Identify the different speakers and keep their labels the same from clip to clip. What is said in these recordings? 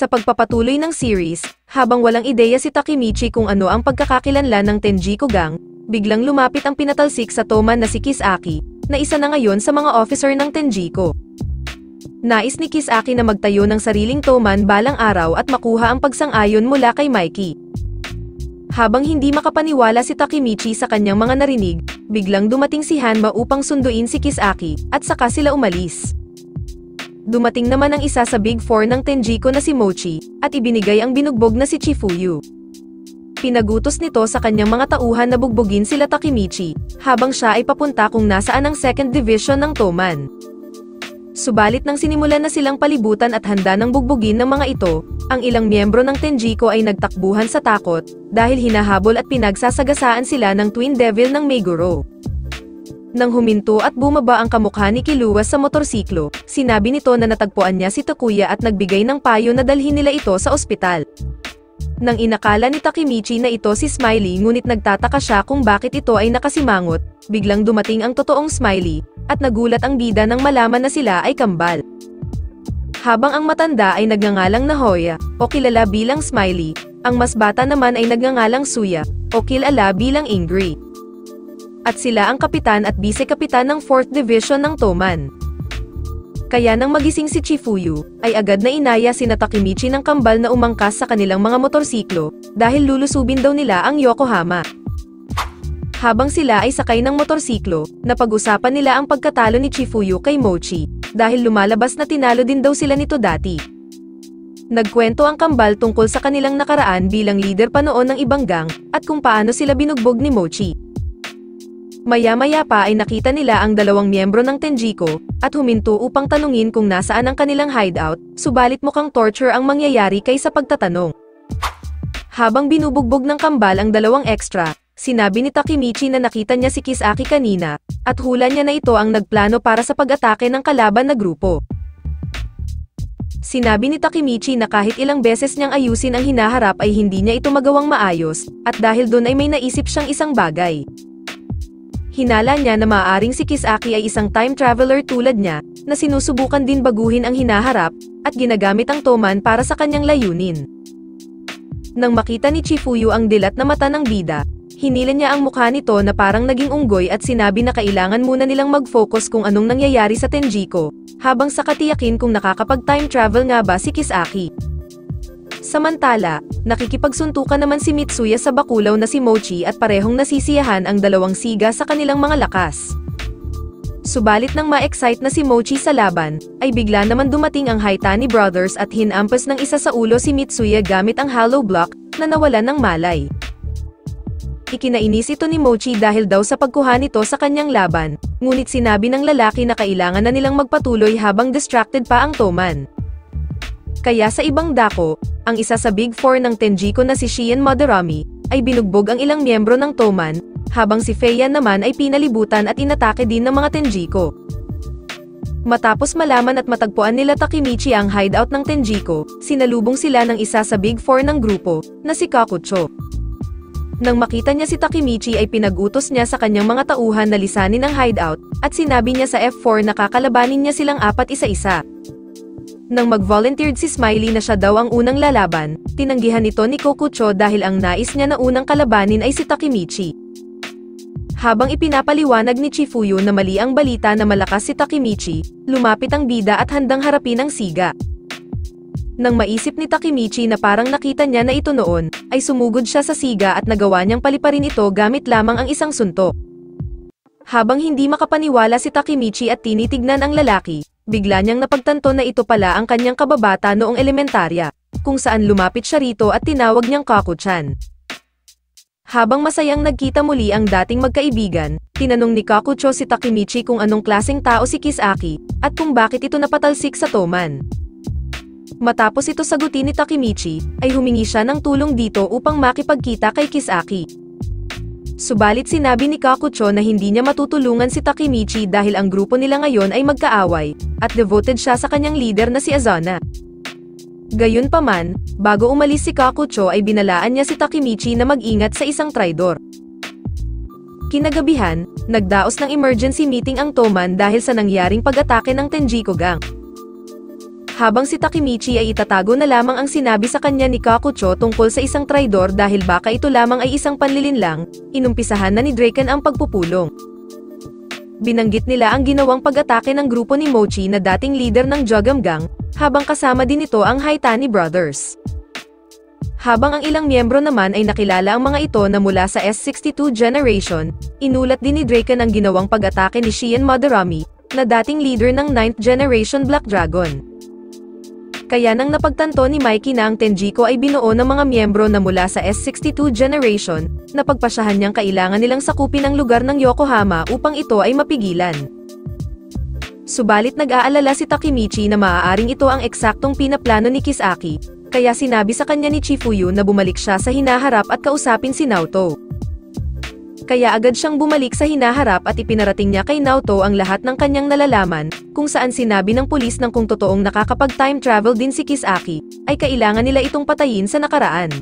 Speaker 1: Sa pagpapatuloy ng series, habang walang ideya si Takemichi kung ano ang pagkakakilanlan ng Tenjiko Gang, biglang lumapit ang pinatalsik sa Toman na si Kisaki, na isa na ngayon sa mga officer ng Tenjiko. Nais ni Kisaki na magtayo ng sariling Toman balang araw at makuha ang pagsang-ayon mula kay Mikey. Habang hindi makapaniwala si Takemichi sa kanyang mga narinig, biglang dumating si Hanma upang sunduin si Kisaki, at saka sila umalis. Dumating naman ang isa sa Big Four ng Tenjiko na si Mochi, at ibinigay ang binugbog na si Chifuyu. Pinagutos nito sa kanyang mga tauhan na bugbugin sila Takemichi, habang siya ay papunta kung nasaan ang 2nd Division ng Toman. Subalit nang sinimulan na silang palibutan at handa ng bugbugin ng mga ito, ang ilang miyembro ng Tenjiko ay nagtakbuhan sa takot, dahil hinahabol at pinagsasagasaan sila ng Twin Devil ng Meguro. Nang huminto at bumaba ang kamukha ni Killua sa motorsiklo, sinabi nito na natagpuan niya si Takuya at nagbigay ng payo na dalhin nila ito sa ospital. Nang inakala ni Takemichi na ito si Smiley ngunit nagtataka siya kung bakit ito ay nakasimangot, biglang dumating ang totoong Smiley, at nagulat ang bida nang malaman na sila ay kambal. Habang ang matanda ay nagngangalang Nahoya, o kilala bilang Smiley, ang mas bata naman ay nagngangalang Suya, o kilala bilang Ingri. At sila ang kapitan at bise-kapitan ng 4th Division ng Toman. Kaya nang magising si Chifuyu, ay agad na inaya sina Takemichi ng kambal na umangkas sa kanilang mga motorsiklo, dahil lulusubin daw nila ang Yokohama. Habang sila ay sakay ng motorsiklo, napag-usapan nila ang pagkatalo ni Chifuyu kay Mochi, dahil lumalabas na tinalo din daw sila nito dati. Nagkwento ang kambal tungkol sa kanilang nakaraan bilang leader pa noon ng ibang gang, at kung paano sila binugbog ni Mochi. Maya-maya pa ay nakita nila ang dalawang miyembro ng Tenjiko, at huminto upang tanungin kung nasaan ang kanilang hideout, subalit mukhang torture ang mangyayari kaysa pagtatanong. Habang binubugbog ng kambal ang dalawang extra, sinabi ni Takemichi na nakita niya si Kisaki kanina, at hula niya na ito ang nagplano para sa pag-atake ng kalaban na grupo. Sinabi ni Takemichi na kahit ilang beses niyang ayusin ang hinaharap ay hindi niya ito magawang maayos, at dahil doon ay may naisip siyang isang bagay. Hinala niya na maaaring si Kisaki ay isang time traveler tulad niya, na sinusubukan din baguhin ang hinaharap, at ginagamit ang Toman para sa kanyang layunin. Nang makita ni Chifuyu ang dilat na mata ng bida, hinila niya ang mukha nito na parang naging unggoy at sinabi na kailangan muna nilang mag-focus kung anong nangyayari sa Tenjiko, habang sa katiyakin kung nakakapag-time travel nga ba si Kisaki. Samantala, nakikipagsuntukan naman si Mitsuya sa bakulaw na si Mochi at parehong nasisiyahan ang dalawang siga sa kanilang mga lakas. Subalit nang ma-excite na si Mochi sa laban, ay bigla naman dumating ang Haitani Brothers at hinampas ng isa sa ulo si Mitsuya gamit ang hollow block, na nawalan ng malay. Ikinainis ito ni Mochi dahil daw sa pagkuha nito sa kanyang laban, ngunit sinabi ng lalaki na kailangan na nilang magpatuloy habang distracted pa ang Toman. Kaya sa ibang dako, ang isa sa Big Four ng Tenjiko na si Shion Madarami, ay binugbog ang ilang miyembro ng Toman, habang si Feiyan naman ay pinalibutan at inatake din ng mga Tenjiko. Matapos malaman at matagpuan nila Takemichi ang hideout ng Tenjiko, sinalubong sila ng isa sa Big Four ng grupo, na si Kakucho. Nang makita niya si Takemichi ay pinag-utos niya sa kanyang mga tauhan na lisanin ang hideout, at sinabi niya sa F4 na kakalabanin niya silang apat isa-isa. Nang mag-volunteered si Smiley na siya daw ang unang lalaban, tinanggihan ito ni Kokucho dahil ang nais niya na unang kalabanin ay si Takemichi. Habang ipinapaliwanag ni Chifuyu na mali ang balita na malakas si Takemichi, lumapit ang bida at handang harapin ang siga. Nang maisip ni Takemichi na parang nakita niya na ito noon, ay sumugod siya sa siga at nagawa niyang paliparin ito gamit lamang ang isang suntok. Habang hindi makapaniwala si Takemichi at tinitignan ang lalaki, bigla niyang napagtanto na ito pala ang kanyang kababata noong elementarya, kung saan lumapit siya rito at tinawag niyang Kaku-chan. Habang masayang nagkita muli ang dating magkaibigan, tinanong ni Kakucho si Takemichi kung anong klaseng tao si Kisaki, at kung bakit ito napatalsik sa Toman. Matapos ito sagutin ni Takemichi, ay humingi siya ng tulong dito upang makipagkita kay Kisaki. Subalit sinabi ni Kakucho na hindi niya matutulungan si Takemichi dahil ang grupo nila ngayon ay magkaaway, at devoted siya sa kanyang leader na si Azana. Gayunpaman, bago umalis si Kakucho ay binalaan niya si Takemichi na mag-ingat sa isang traidor. Kinagabihan, nagdaos ng emergency meeting ang Toman dahil sa nangyaring pag-atake ng Tenjiko Gang. Habang si Takemichi ay itatago na lamang ang sinabi sa kanya ni Kakucho tungkol sa isang traidor dahil baka ito lamang ay isang panlilinlang, inumpisahan na ni Draken ang pagpupulong. Binanggit nila ang ginawang pag-atake ng grupo ni Mochi na dating leader ng Jogam Gang, habang kasama din ito ang Haitani Brothers. Habang ang ilang miyembro naman ay nakilala ang mga ito na mula sa S62 generation, inulat din ni Draken ang ginawang pag-atake ni Shion Madarame, na dating leader ng 9th generation Black Dragon. Kaya nang napagtanto ni Mikey na ang Tenjiko ay binuo ng mga miyembro na mula sa S62 generation, napagpasyahan niyang kailangan nilang sakupin ang lugar ng Yokohama upang ito ay mapigilan. Subalit nag-aalala si Takemichi na maaaring ito ang eksaktong pinaplano ni Kisaki, kaya sinabi sa kanya ni Chifuyu na bumalik siya sa hinaharap at kausapin si Naoto. Kaya agad siyang bumalik sa hinaharap at ipinarating niya kay Naoto ang lahat ng kanyang nalalaman, kung saan sinabi ng pulis na kung totoong nakakapag-time travel din si Kisaki, ay kailangan nila itong patayin sa nakaraan.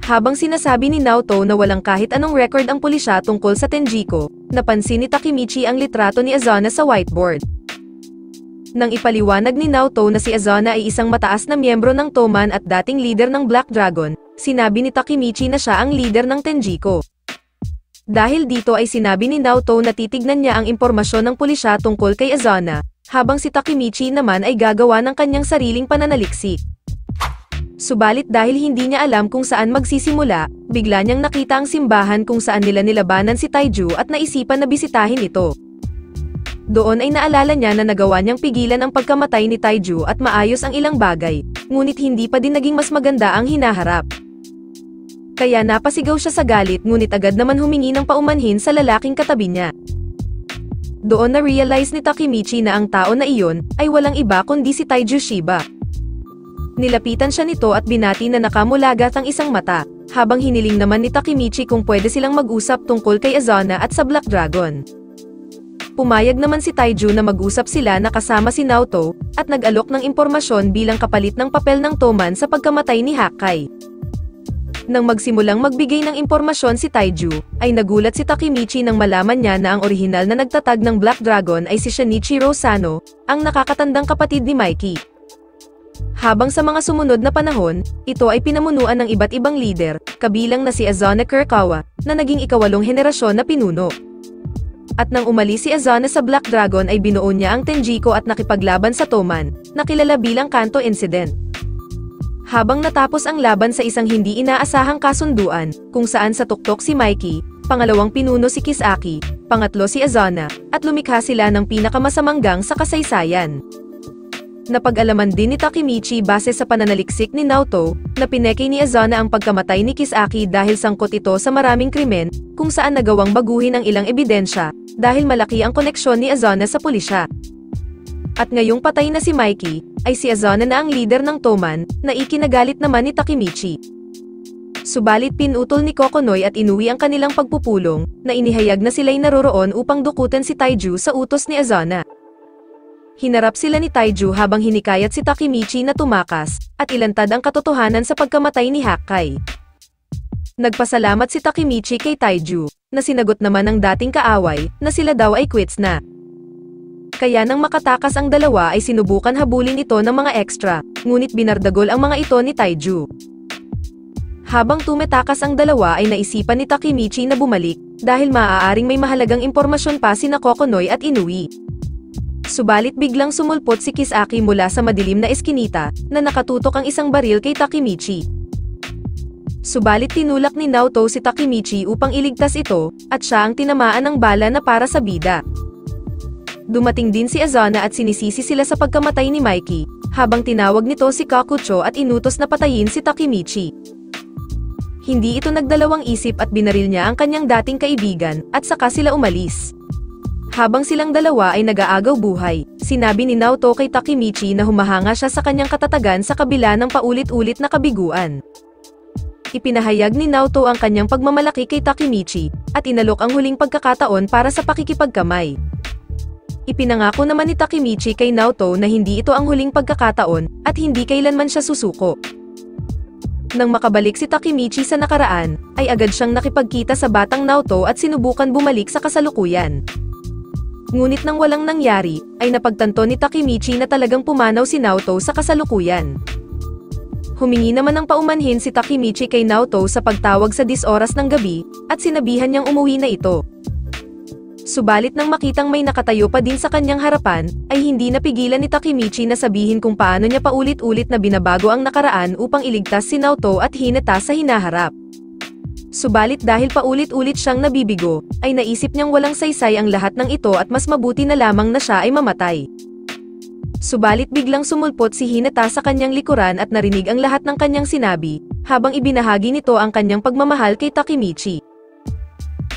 Speaker 1: Habang sinasabi ni Naoto na walang kahit anong record ang pulisya tungkol sa Tenjiko, napansin ni Takemichi ang litrato ni Azana sa whiteboard. Nang ipaliwanag ni Naoto na si Azana ay isang mataas na miyembro ng Toman at dating leader ng Black Dragon, sinabi ni Takemichi na siya ang leader ng Tenjiko. Dahil dito ay sinabi ni Naoto na titignan niya ang impormasyon ng pulisya tungkol kay Azana, habang si Takemichi naman ay gagawa ng kanyang sariling pananaliksik. Subalit dahil hindi niya alam kung saan magsisimula, bigla niyang nakita ang simbahan kung saan nila nilabanan si Taiju at naisipan na bisitahin ito. Doon ay naalala niya na nagawa niyang pigilan ang pagkamatay ni Taiju at maayos ang ilang bagay, ngunit hindi pa din naging mas maganda ang hinaharap. Kaya napasigaw siya sa galit ngunit agad naman humingi ng paumanhin sa lalaking katabi niya. Doon na-realize ni Takemichi na ang tao na iyon ay walang iba kundi si Taiju Shiba. Nilapitan siya nito at binati na nakamulagat ang isang mata, habang hiniling naman ni Takemichi kung pwede silang mag-usap tungkol kay Azana at sa Black Dragon. Pumayag naman si Taiju na mag-usap sila na kasama si Naoto, at nag-alok ng impormasyon bilang kapalit ng papel ng Toman sa pagkamatay ni Hakkai. Nang magsimulang magbigay ng impormasyon si Taiju, ay nagulat si Takemichi nang malaman niya na ang orihinal na nagtatag ng Black Dragon ay si Shinichiro Sano, ang nakakatandang kapatid ni Mikey. Habang sa mga sumunod na panahon, ito ay pinamunuan ng iba't ibang leader, kabilang na si Azana Kirikawa, na naging ikawalong henerasyon na pinuno. At nang umalis si Azana sa Black Dragon ay binuo niya ang Tenjiko at nakipaglaban sa Toman, na kilala bilang Kanto Incident. Habang natapos ang laban sa isang hindi inaasahang kasunduan, kung saan sa tuktok si Mikey, pangalawang pinuno si Kisaki, pangatlo si Azana, at lumikha sila ng pinakamasamang gang sa kasaysayan. Napag-alaman din ni Takemichi base sa pananaliksik ni Naoto, na pineke ni Azana ang pagkamatay ni Kisaki dahil sangkot ito sa maraming krimen, kung saan nagawang baguhin ang ilang ebidensya, dahil malaki ang koneksyon ni Azana sa pulisya. At ngayong patay na si Mikey, ay si Azana na ang leader ng Toman, na ikinagalit naman ni Takemichi. Subalit pinutol ni Kokonoy at inuwi ang kanilang pagpupulong, na inihayag na sila'y naroroon upang dukutin si Taiju sa utos ni Azana. Hinarap sila ni Taiju habang hinikayat si Takemichi na tumakas, at ilantad ang katotohanan sa pagkamatay ni Hakkai. Nagpasalamat si Takemichi kay Taiju, na sinagot naman ng dating kaaway, na sila daw ay quits na. Kaya nang makatakas ang dalawa ay sinubukan habulin ito ng mga extra, ngunit binardagol ang mga ito ni Taiju. Habang tumetakas ang dalawa ay naisipan ni Takemichi na bumalik, dahil maaaring may mahalagang impormasyon pa sina Kokonoy at Inui. Subalit biglang sumulpot si Kisaki mula sa madilim na eskinita, na nakatutok ang isang baril kay Takemichi. Subalit tinulak ni Naoto si Takemichi upang iligtas ito, at siya ang tinamaan ng bala na para sa bida. Dumating din si Azana at sinisisi sila sa pagkamatay ni Mikey, habang tinawag nito si Kakucho at inutos na patayin si Takemichi. Hindi ito nagdalawang isip at binaril niya ang kanyang dating kaibigan, at saka sila umalis. Habang silang dalawa ay nag-aagaw buhay, sinabi ni Naoto kay Takemichi na humahanga siya sa kanyang katatagan sa kabila ng paulit-ulit na kabiguan. Ipinahayag ni Naoto ang kanyang pagmamalaki kay Takemichi, at inalok ang huling pagkakataon para sa pakikipagkamay. Ipinangako naman ni Takemichi kay Naoto na hindi ito ang huling pagkakataon, at hindi kailanman siya susuko. Nang makabalik si Takemichi sa nakaraan, ay agad siyang nakipagkita sa batang Naoto at sinubukan bumalik sa kasalukuyan. Ngunit nang walang nangyari, ay napagtanto ni Takemichi na talagang pumanaw si Naoto sa kasalukuyan. Humingi naman ng paumanhin si Takemichi kay Naoto sa pagtawag sa 10 oras ng gabi, at sinabihan niyang umuwi na ito. Subalit nang makitang may nakatayo pa din sa kanyang harapan, ay hindi napigilan ni Takemichi na sabihin kung paano niya paulit-ulit na binabago ang nakaraan upang iligtas si Naoto at Hinata sa hinaharap. Subalit dahil paulit-ulit siyang nabibigo, ay naisip niyang walang saysay ang lahat ng ito at mas mabuti na lamang na siya ay mamatay. Subalit biglang sumulpot si Hinata sa kanyang likuran at narinig ang lahat ng kanyang sinabi, habang ibinahagi nito ang kanyang pagmamahal kay Takemichi.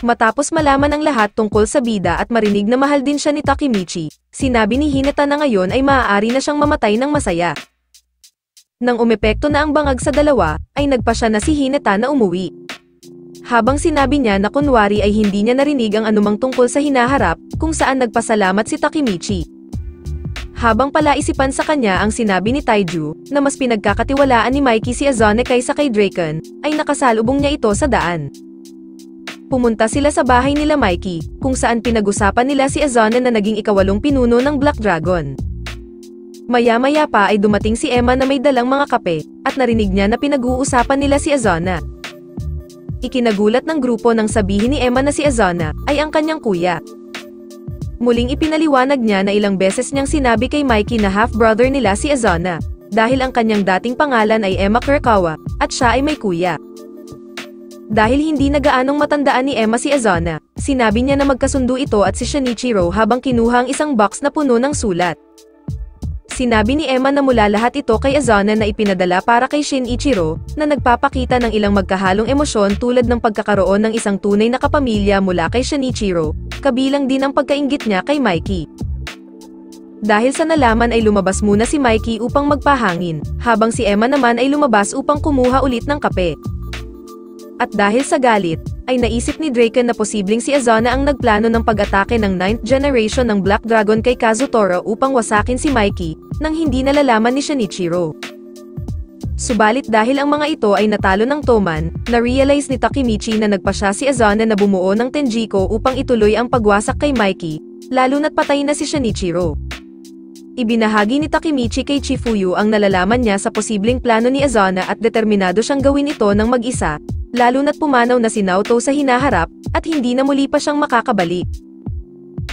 Speaker 1: Matapos malaman ang lahat tungkol sa bida at marinig na mahal din siya ni Takemichi, sinabi ni Hinata na ngayon ay maaari na siyang mamatay ng masaya. Nang umepekto na ang bangag sa dalawa, ay nagpa siya na si Hinata na umuwi. Habang sinabi niya na kunwari ay hindi niya narinig ang anumang tungkol sa hinaharap, kung saan nagpasalamat si Takemichi. Habang palaisipan sa kanya ang sinabi ni Taiju, na mas pinagkakatiwalaan ni Mikey si Azane kaysa kay Draken, ay nakasalubong niya ito sa daan. Pumunta sila sa bahay nila Mikey, kung saan pinag-usapan nila si Azane na naging ikawalong pinuno ng Black Dragon. Maya-maya pa ay dumating si Emma na may dalang mga kape, at narinig niya na pinag-uusapan nila si Azane. Ikinagulat ng grupo nang sabihin ni Emma na si Azane ay ang kanyang kuya. Muling ipinaliwanag niya na ilang beses niyang sinabi kay Mikey na half-brother nila si Azane, dahil ang kanyang dating pangalan ay Emma Kurakawa, at siya ay may kuya. Dahil hindi na gaanong matandaan ni Emma si Azane, sinabi niya na magkasundo ito at si Shinichiro habang kinuha ang isang box na puno ng sulat. Sinabi ni Emma na mula lahat ito kay Azane na ipinadala para kay Shinichiro, na nagpapakita ng ilang magkahalong emosyon tulad ng pagkakaroon ng isang tunay na kapamilya mula kay Shinichiro, kabilang din ang pagkainggit niya kay Mikey. Dahil sa nalaman ay lumabas muna si Mikey upang magpahangin, habang si Emma naman ay lumabas upang kumuha ulit ng kape. At dahil sa galit, ay naisip ni Draken na posibleng si Azane ang nagplano ng pag-atake ng 9th generation ng Black Dragon kay Kazutora upang wasakin si Mikey, nang hindi nalalaman ni Shinichiro. Subalit dahil ang mga ito ay natalo ng Toman, na-realize ni Takemichi na nagpasya si Azane na bumuo ng Tenjiko upang ituloy ang pagwasak kay Mikey, lalo na't patay na si Shinichiro. Ibinahagi ni Takemichi kay Chifuyu ang nalalaman niya sa posibleng plano ni Azane at determinado siyang gawin ito ng mag-isa, lalo na't pumanaw na si Naoto sa hinaharap, at hindi na muli pa siyang makakabalik.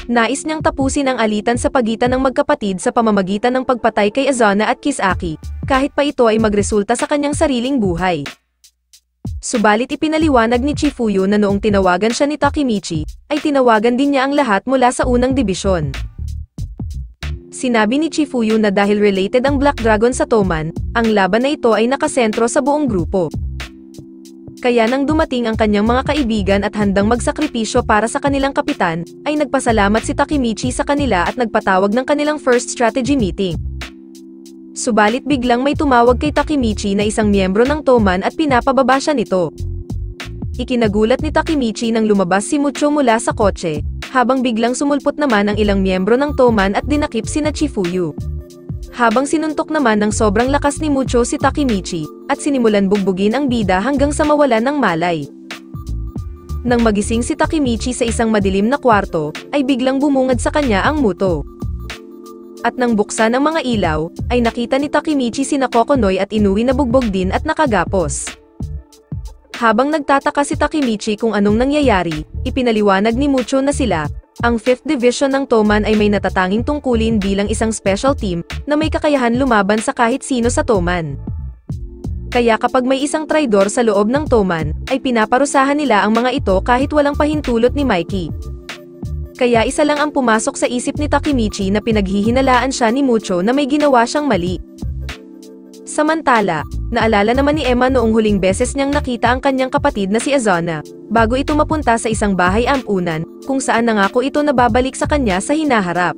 Speaker 1: Nais niyang tapusin ang alitan sa pagitan ng magkapatid sa pamamagitan ng pagpatay kay Azane at Kisaki, kahit pa ito ay magresulta sa kanyang sariling buhay. Subalit ipinaliwanag ni Chifuyu na noong tinawagan siya ni Takemichi, ay tinawagan din niya ang lahat mula sa unang dibisyon. Sinabi ni Chifuyu na dahil related ang Black Dragon sa Toman, ang laban na ito ay nakasentro sa buong grupo. Kaya nang dumating ang kanyang mga kaibigan at handang magsakripisyo para sa kanilang kapitan, ay nagpasalamat si Takemichi sa kanila at nagpatawag ng kanilang first strategy meeting. Subalit biglang may tumawag kay Takemichi na isang miyembro ng Toman at pinapababa siya nito. Ikinagulat ni Takemichi nang lumabas si Mucho mula sa kotse, habang biglang sumulpot naman ang ilang miyembro ng Toman at dinakip sina Chifuyu. Habang sinuntok naman ng sobrang lakas ni Mucho si Takemichi, at sinimulan bugbugin ang bida hanggang sa mawalan ng malay. Nang magising si Takemichi sa isang madilim na kwarto, ay biglang bumungad sa kanya ang Muto. At nang buksan ang mga ilaw, ay nakita ni Takemichi sina Kokonoy at Inui na bugbog din at nakagapos. Habang nagtataka si Takemichi kung anong nangyayari, ipinaliwanag ni Mucho na sila, ang 5th Division ng Toman ay may natatanging tungkulin bilang isang special team na may kakayahan lumaban sa kahit sino sa Toman. Kaya kapag may isang traidor sa loob ng Toman, ay pinaparusahan nila ang mga ito kahit walang pahintulot ni Mikey. Kaya isa lang ang pumasok sa isip ni Takemichi na pinaghihinalaan siya ni Mucho na may ginawa siyang mali. Samantala, naalala naman ni Emma noong huling beses niyang nakita ang kanyang kapatid na si Azane, bago ito mapunta sa isang bahay ampunan, kung saan nangako ito na babalik sa kanya sa hinaharap.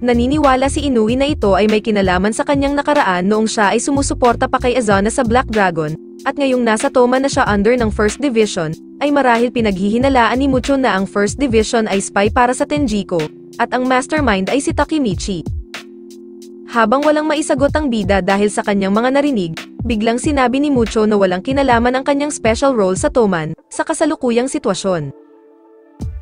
Speaker 1: Naniniwala si Inui na ito ay may kinalaman sa kanyang nakaraan noong siya ay sumusuporta pa kay Azane sa Black Dragon, at ngayong nasa Toman na siya under ng 1st Division, ay marahil pinaghihinalaan ni Mucho na ang 1st Division ay spy para sa Tenjiko, at ang mastermind ay si Takemichi. Habang walang maisagot ang bida dahil sa kanyang mga narinig, biglang sinabi ni Mucho na walang kinalaman ang kanyang special role sa Toman, sa kasalukuyang sitwasyon.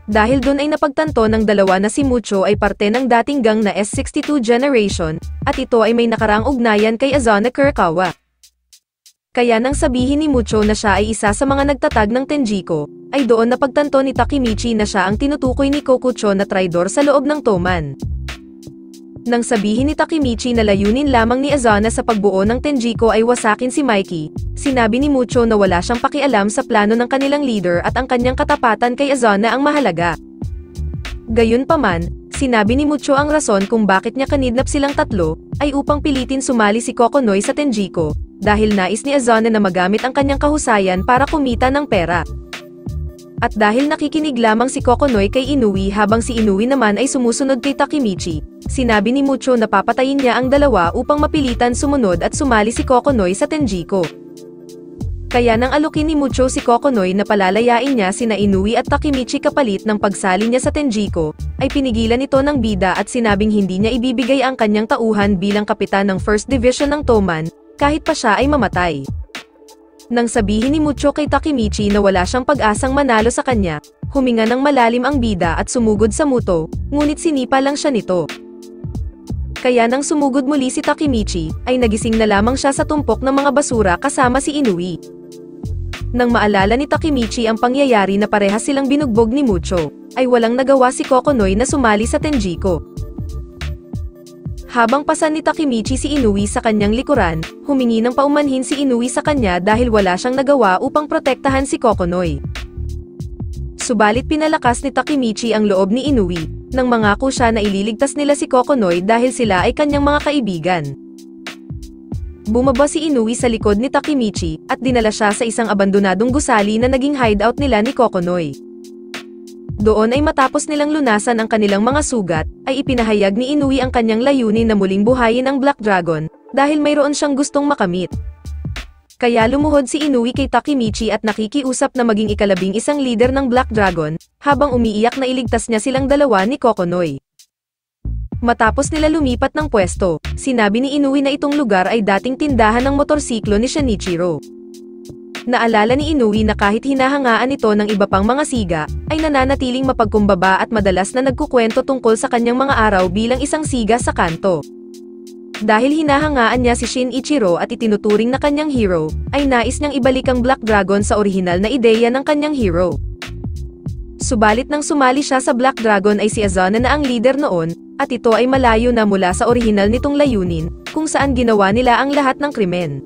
Speaker 1: Dahil dun ay napagtanto ng dalawa na si Mucho ay parte ng dating gang na S62 Generation, at ito ay may nakaraang ugnayan kay Azana Kurakawa. Kaya nang sabihin ni Mucho na siya ay isa sa mga nagtatag ng Tenjiko, ay doon napagtanto ni Takemichi na siya ang tinutukoy ni Kokucho na traidor sa loob ng Toman. Nang sabihin ni Takemichi na layunin lamang ni Azana sa pagbuo ng Tenjiko ay wasakin si Mikey, sinabi ni Mucho na wala siyang pakialam sa plano ng kanilang leader at ang kanyang katapatan kay Azana ang mahalaga. Gayunpaman, sinabi ni Mucho ang rason kung bakit niya kanidnap silang tatlo, ay upang pilitin sumali si Kokonoy sa Tenjiko, dahil nais ni Azana na magamit ang kanyang kahusayan para kumita ng pera. At dahil nakikinig lamang si Kokonoy kay Inui habang si Inui naman ay sumusunod kay Takemichi, sinabi ni Mucho na papatayin niya ang dalawa upang mapilitan sumunod at sumali si Kokonoy sa Tenjiko. Kaya nang alukin ni Mucho si Kokonoy na palalayain niya sina Inui at Takemichi kapalit ng pagsali niya sa Tenjiko, ay pinigilan ito ng bida at sinabing hindi niya ibibigay ang kanyang tauhan bilang kapitan ng First Division ng Toman, kahit pa siya ay mamatay. Nang sabihin ni Mucho kay Takemichi na wala siyang pag-asang manalo sa kanya, huminga ng malalim ang bida at sumugod sa Muto, ngunit sinipa lang siya nito. Kaya nang sumugod muli si Takemichi, ay nagising na lamang siya sa tumpok ng mga basura kasama si Inui. Nang maalala ni Takemichi ang pangyayari na parehas silang binugbog ni Mucho, ay walang nagawa si Kokonoy na sumali sa Tenjiko. Habang pasan ni Takemichi si Inui sa kanyang likuran, humingi ng paumanhin si Inui sa kanya dahil wala siyang nagawa upang protektahan si Kokonoy. Subalit pinalakas ni Takemichi ang loob ni Inui, nang mangako siya na ililigtas nila si Kokonoy dahil sila ay kanyang mga kaibigan. Bumaba si Inui sa likod ni Takemichi, at dinala siya sa isang abandonadong gusali na naging hideout nila ni Kokonoy. Doon ay matapos nilang lunasan ang kanilang mga sugat, ay ipinahayag ni Inui ang kanyang layunin na muling buhayin ang Black Dragon, dahil mayroon siyang gustong makamit. Kaya lumuhod si Inui kay Takemichi at nakikiusap na maging ika-11 leader ng Black Dragon, habang umiiyak na iligtas niya silang dalawa ni Kokonoy. Matapos nila lumipat ng pwesto, sinabi ni Inui na itong lugar ay dating tindahan ng motorsiklo ni Shinichiro. Naalala ni Inui na kahit hinahangaan ito ng iba pang mga siga, ay nananatiling mapagkumbaba at madalas na nagkukwento tungkol sa kanyang mga araw bilang isang siga sa kanto. Dahil hinahangaan niya si Shinichiro at itinuturing na kanyang hero, ay nais niyang ibalik ang Black Dragon sa orihinal na ideya ng kanyang hero. Subalit nang sumali siya sa Black Dragon ay si Azana na ang leader noon, at ito ay malayo na mula sa orihinal nitong layunin, kung saan ginawa nila ang lahat ng krimen.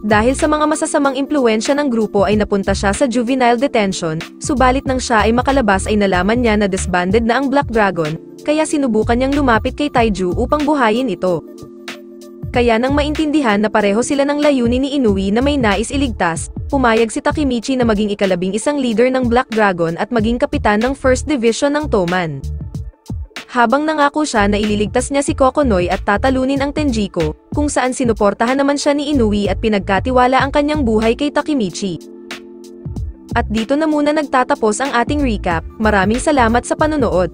Speaker 1: Dahil sa mga masasamang impluwensya ng grupo ay napunta siya sa juvenile detention, subalit nang siya ay makalabas ay nalaman niya na disbanded na ang Black Dragon, kaya sinubukan niyang lumapit kay Taiju upang buhayin ito. Kaya nang maintindihan na pareho sila ng layunin ni Inui na may nais iligtas, pumayag si Takemichi na maging ika-11 leader ng Black Dragon at maging kapitan ng First Division ng Toman. Habang nangako siya na ililigtas niya si Kokonoy at tatalunin ang Tenjiko, kung saan sinuportahan naman siya ni Inui at pinagkatiwala ang kanyang buhay kay Takemichi. At dito na muna nagtatapos ang ating recap. Maraming salamat sa panonood.